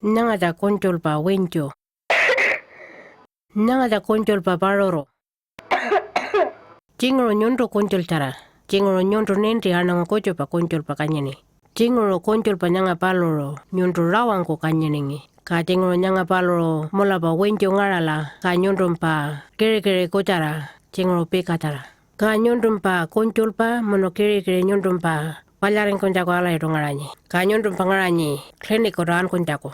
Nangada konjolpa wenjo. Nangada konjolpa paroro. Jingoro nyonto konjoltara. Jingoro nyonto nenti anang kojopa konjolpa kanyene. Jingoro konjolpa nyanga paloro nyonto rawango kanyenenge. Ka jingoro nyanga paloro molapa wenjo ngarala ka nyontompa kere-kere kotara jingoro pekatara. Ka nyontompa konjolpa mono kere-kere nyontompa palyaren konjako alay rongaranye. Ka nyontompa ngaranye klinik kotaan konjako.